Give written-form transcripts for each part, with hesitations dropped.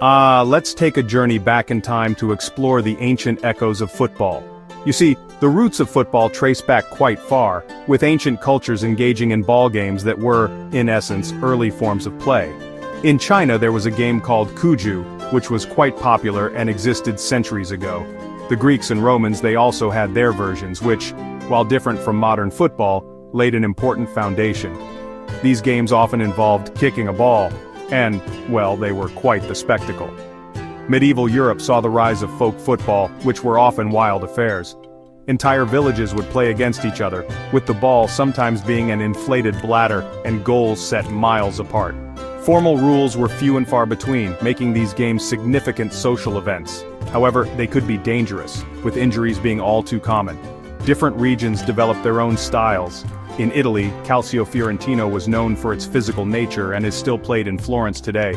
Let's take a journey back in time to explore the ancient echoes of football. You see, the roots of football trace back quite far, with ancient cultures engaging in ball games that were, in essence, early forms of play. In China there was a game called Cuju, which was quite popular and existed centuries ago. The Greeks and Romans, they also had their versions, which, while different from modern football, laid an important foundation. These games often involved kicking a ball, and, well, they were quite the spectacle. Medieval Europe saw the rise of folk football, which were often wild affairs. Entire villages would play against each other, with the ball sometimes being an inflated bladder and goals set miles apart. Formal rules were few and far between, making these games significant social events. However, they could be dangerous, with injuries being all too common. Different regions developed their own styles. In Italy, Calcio Fiorentino was known for its physical nature and is still played in Florence today.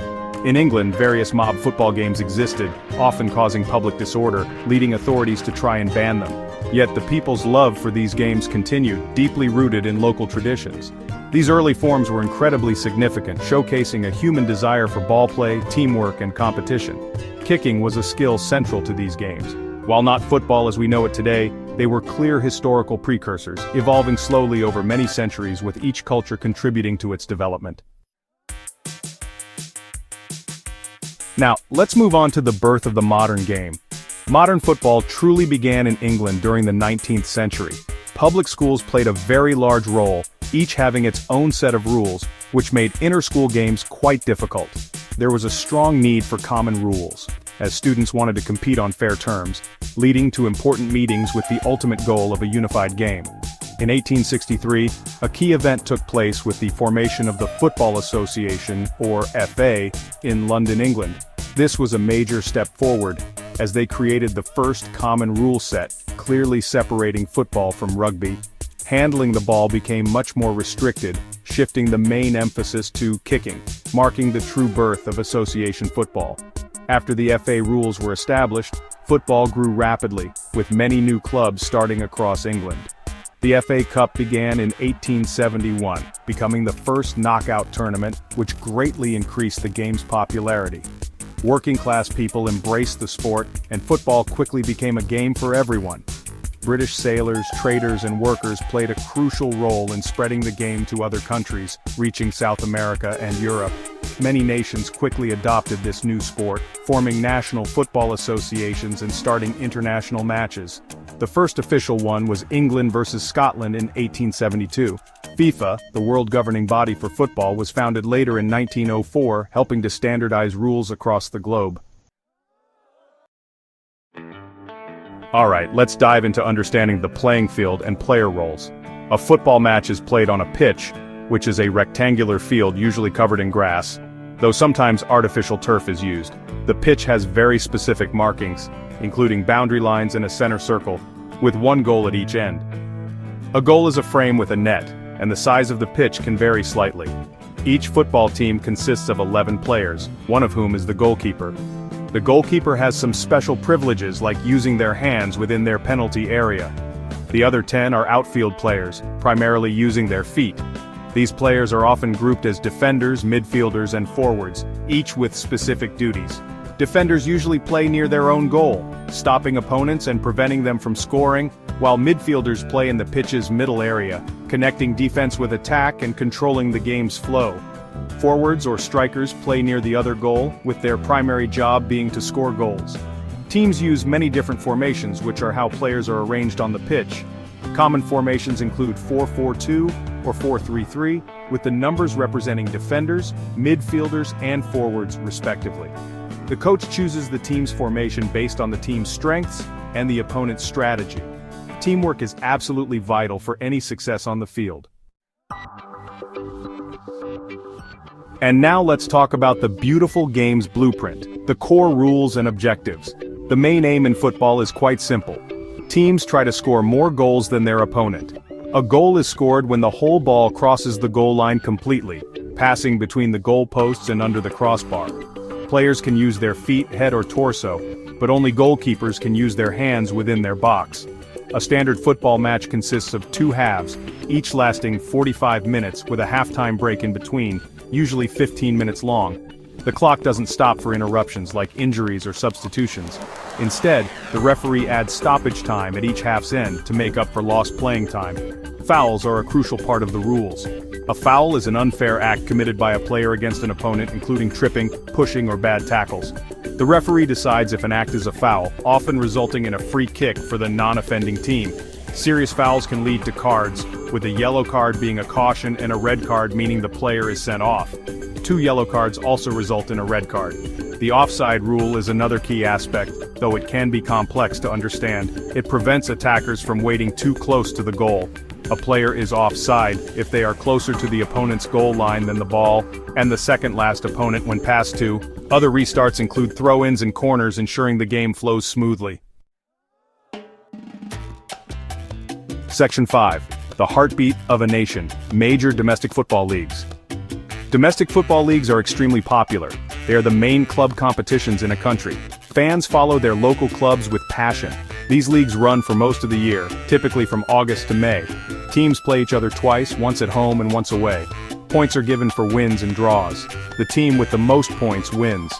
In England, various mob football games existed, often causing public disorder, leading authorities to try and ban them. Yet the people's love for these games continued, deeply rooted in local traditions. These early forms were incredibly significant, showcasing a human desire for ball play, teamwork, and competition. Kicking was a skill central to these games. While not football as we know it today, they were clear historical precursors, evolving slowly over many centuries with each culture contributing to its development. Now, let's move on to the birth of the modern game. Modern football truly began in England during the 19th century. Public schools played a very large role, each having its own set of rules, which made inter-school games quite difficult. There was a strong need for common rules, as students wanted to compete on fair terms, leading to important meetings with the ultimate goal of a unified game. In 1863, a key event took place with the formation of the Football Association, or FA, in London, England. This was a major step forward, as they created the first common rule set, clearly separating football from rugby. Handling the ball became much more restricted, shifting the main emphasis to kicking, marking the true birth of association football. After the FA rules were established, football grew rapidly, with many new clubs starting across England. The FA Cup began in 1871, becoming the first knockout tournament, which greatly increased the game's popularity. Working-class people embraced the sport, and football quickly became a game for everyone. British sailors, traders, and workers played a crucial role in spreading the game to other countries, reaching South America and Europe. Many nations quickly adopted this new sport, forming national football associations and starting international matches. The first official one was England versus Scotland in 1872. FIFA, the world governing body for football, was founded later in 1904, helping to standardize rules across the globe. Alright, let's dive into understanding the playing field and player roles. A football match is played on a pitch, which is a rectangular field usually covered in grass, though sometimes artificial turf is used. The pitch has very specific markings, including boundary lines and a center circle, with one goal at each end. A goal is a frame with a net, and the size of the pitch can vary slightly. Each football team consists of 11 players, one of whom is the goalkeeper. The goalkeeper has some special privileges like using their hands within their penalty area. The other 10 are outfield players, primarily using their feet. These players are often grouped as defenders, midfielders, and forwards, each with specific duties. Defenders usually play near their own goal, stopping opponents and preventing them from scoring, while midfielders play in the pitch's middle area, connecting defense with attack and controlling the game's flow. Forwards or strikers play near the other goal, with their primary job being to score goals. Teams use many different formations, which are how players are arranged on the pitch. Common formations include 4-4-2 or 4-3-3, with the numbers representing defenders, midfielders, and forwards respectively. The coach chooses the team's formation based on the team's strengths and the opponent's strategy. Teamwork is absolutely vital for any success on the field. And now let's talk about the beautiful game's blueprint, the core rules and objectives. The main aim in football is quite simple. Teams try to score more goals than their opponent. A goal is scored when the whole ball crosses the goal line completely, passing between the goal posts and under the crossbar. Players can use their feet, head, or torso, but only goalkeepers can use their hands within their box. A standard football match consists of 2 halves, each lasting 45 minutes with a halftime break in between, usually 15 minutes long. The clock doesn't stop for interruptions like injuries or substitutions. Instead, the referee adds stoppage time at each half's end to make up for lost playing time. Fouls are a crucial part of the rules. A foul is an unfair act committed by a player against an opponent, including tripping, pushing, or bad tackles. The referee decides if an act is a foul, often resulting in a free kick for the non-offending team. Serious fouls can lead to cards, with a yellow card being a caution and a red card meaning the player is sent off. 2 yellow cards also result in a red card. The offside rule is another key aspect, though it can be complex to understand. It prevents attackers from waiting too close to the goal. A player is offside if they are closer to the opponent's goal line than the ball, and the second last opponent when passed to. Other restarts include throw-ins and corners, ensuring the game flows smoothly. Section 5. The heartbeat of a nation. Major domestic football leagues. Domestic football leagues are extremely popular. They are the main club competitions in a country. Fans follow their local clubs with passion. These leagues run for most of the year, typically from August to May. Teams play each other twice, once at home and once away. Points are given for wins and draws. The team with the most points wins.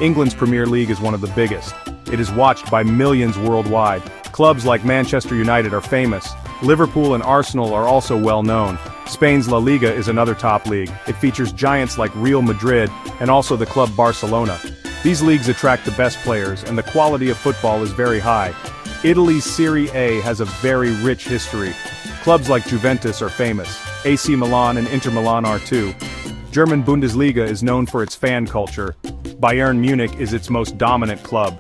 England's Premier League is one of the biggest. It is watched by millions worldwide. Clubs like Manchester United are famous. Liverpool and Arsenal are also well known. Spain's La Liga is another top league. It features giants like Real Madrid and also the club Barcelona. These leagues attract the best players, and the quality of football is very high. Italy's Serie A has a very rich history. Clubs like Juventus are famous. AC Milan and Inter Milan are too. German Bundesliga is known for its fan culture. Bayern Munich is its most dominant club.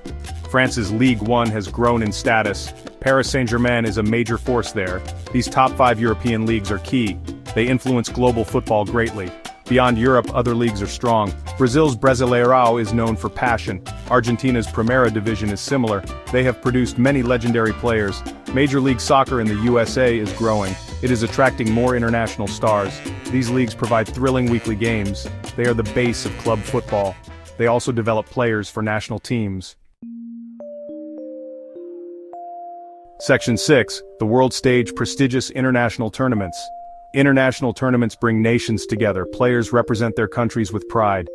France's Ligue 1 has grown in status. Paris Saint-Germain is a major force there. These top 5 European leagues are key. They influence global football greatly. Beyond Europe, other leagues are strong. Brazil's Brasileirão is known for passion. Argentina's Primera Division is similar. They have produced many legendary players. Major League Soccer in the USA is growing. It is attracting more international stars. These leagues provide thrilling weekly games. They are the base of club football. They also develop players for national teams. Section 6. The world stage. Prestigious international tournaments. International tournaments bring nations together. Players represent their countries with pride.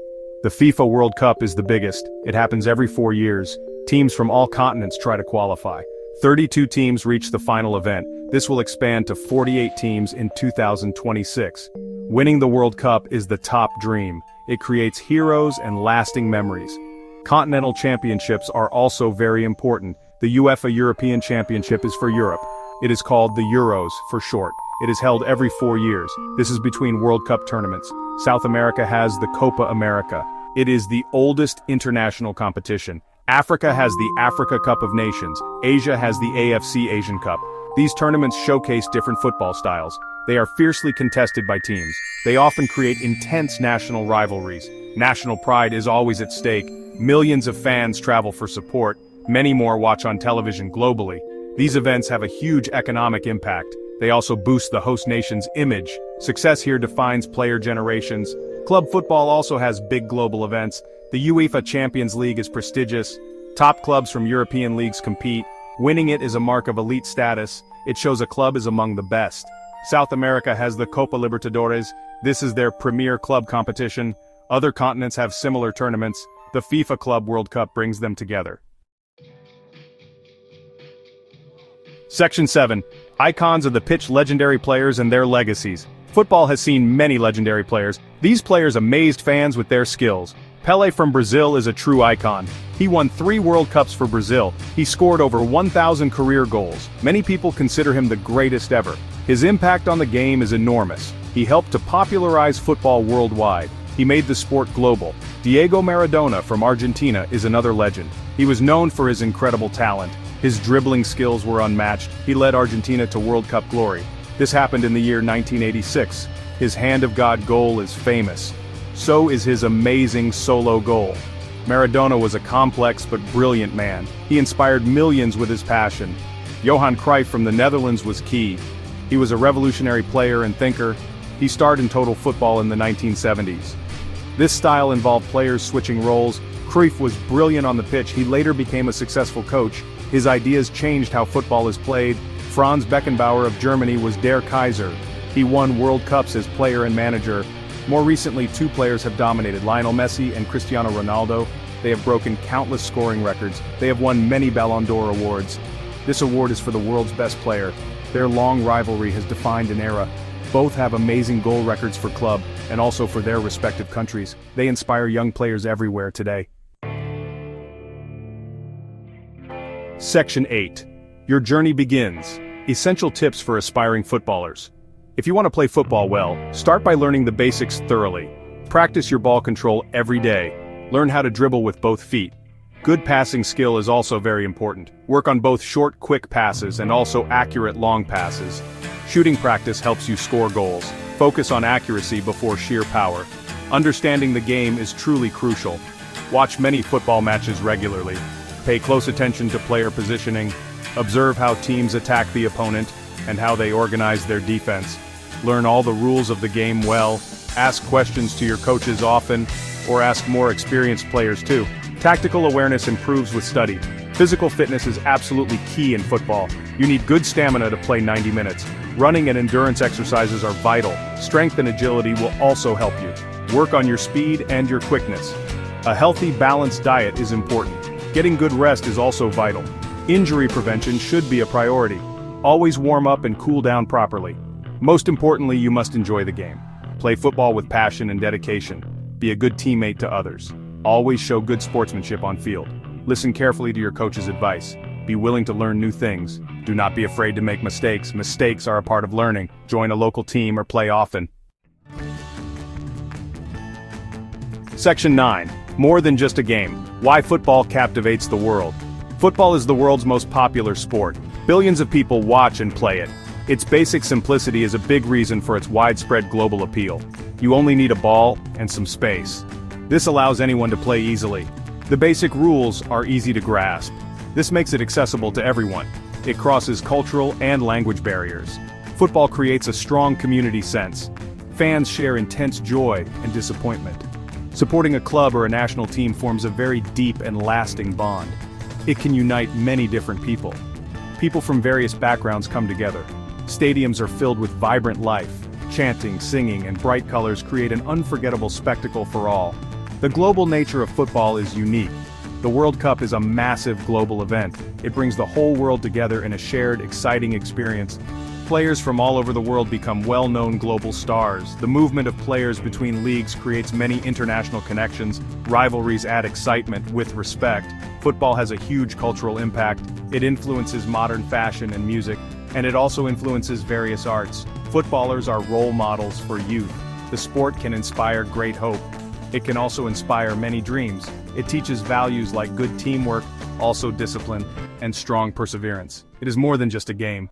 The FIFA World Cup is the biggest. It happens every 4 years. Teams from all continents try to qualify. 32 teams reach the final event. This will expand to 48 teams in 2026. Winning the World Cup is the top dream. It creates heroes and lasting memories. Continental championships are also very important. The UEFA European Championship is for Europe. It is called the Euros for short. It is held every 4 years. This is between World Cup tournaments. South America has the Copa America. It is the oldest international competition. Africa has the Africa Cup of Nations. Asia has the AFC Asian Cup. These tournaments showcase different football styles. They are fiercely contested by teams. They often create intense national rivalries. National pride is always at stake. Millions of fans travel for support. Many more watch on television globally. These events have a huge economic impact. They also boost the host nation's image. Success here defines player generations. Club football also has big global events. The UEFA Champions League is prestigious. Top clubs from European leagues compete. Winning it is a mark of elite status. It shows a club is among the best. South America has the Copa Libertadores. This is their premier club competition. Other continents have similar tournaments. The FIFA Club World Cup brings them together. Section 7. Icons of the pitch. Legendary players and their legacies. Football has seen many legendary players. These players amazed fans with their skills. Pelé from Brazil is a true icon. He won 3 World Cups for Brazil. He scored over 1,000 career goals. Many people consider him the greatest ever. His impact on the game is enormous. He helped to popularize football worldwide. He made the sport global. Diego Maradona from Argentina is another legend. He was known for his incredible talent. His dribbling skills were unmatched. He led Argentina to World Cup glory. This happened in the year 1986. His Hand of God goal is famous. So is his amazing solo goal. Maradona was a complex but brilliant man. He inspired millions with his passion. Johan Cruyff from the Netherlands was key. He was a revolutionary player and thinker. He starred in total football in the 1970s. This style involved players switching roles. Cruyff was brilliant on the pitch. He later became a successful coach. His ideas changed how football is played. Franz Beckenbauer of Germany was Der Kaiser. He won World Cups as player and manager. More recently, two players have dominated: Lionel Messi and Cristiano Ronaldo. They have broken countless scoring records. They have won many Ballon d'Or awards. This award is for the world's best player. Their long rivalry has defined an era. Both have amazing goal records for club and also for their respective countries. They inspire young players everywhere today. Section 8. Your journey begins. Essential tips for aspiring footballers. If you want to play football well, start by learning the basics thoroughly. Practice your ball control every day. Learn how to dribble with both feet. Good passing skill is also very important. Work on both short, quick passes and also accurate long passes. Shooting practice helps you score goals. Focus on accuracy before sheer power. Understanding the game is truly crucial. Watch many football matches regularly. Pay close attention to player positioning. Observe how teams attack the opponent and how they organize their defense. Learn all the rules of the game well. Ask questions to your coaches often, or ask more experienced players too. Tactical awareness improves with study. Physical fitness is absolutely key in football. You need good stamina to play 90 minutes. Running and endurance exercises are vital. Strength and agility will also help you. Work on your speed and your quickness. A healthy, balanced diet is important. Getting good rest is also vital. Injury prevention should be a priority. Always warm up and cool down properly. Most importantly, you must enjoy the game. Play football with passion and dedication. Be a good teammate to others. Always show good sportsmanship on field. Listen carefully to your coach's advice. Be willing to learn new things. Do not be afraid to make mistakes. Mistakes are a part of learning. Join a local team or play often. Section 9. More than just a game. Why football captivates the world. Football is the world's most popular sport. Billions of people watch and play it. Its basic simplicity is a big reason for its widespread global appeal. You only need a ball and some space. This allows anyone to play easily. The basic rules are easy to grasp. This makes it accessible to everyone. It crosses cultural and language barriers. Football creates a strong community sense. Fans share intense joy and disappointment. Supporting a club or a national team forms a very deep and lasting bond. It can unite many different people. People from various backgrounds come together. Stadiums are filled with vibrant life. Chanting, singing, and bright colors create an unforgettable spectacle for all. The global nature of football is unique. The World Cup is a massive global event. It brings the whole world together in a shared, exciting experience. Players from all over the world become well-known global stars. The movement of players between leagues creates many international connections. Rivalries add excitement with respect. Football has a huge cultural impact. It influences modern fashion and music, and it also influences various arts. Footballers are role models for youth. The sport can inspire great hope. It can also inspire many dreams. It teaches values like good teamwork, also discipline, and strong perseverance. It is more than just a game.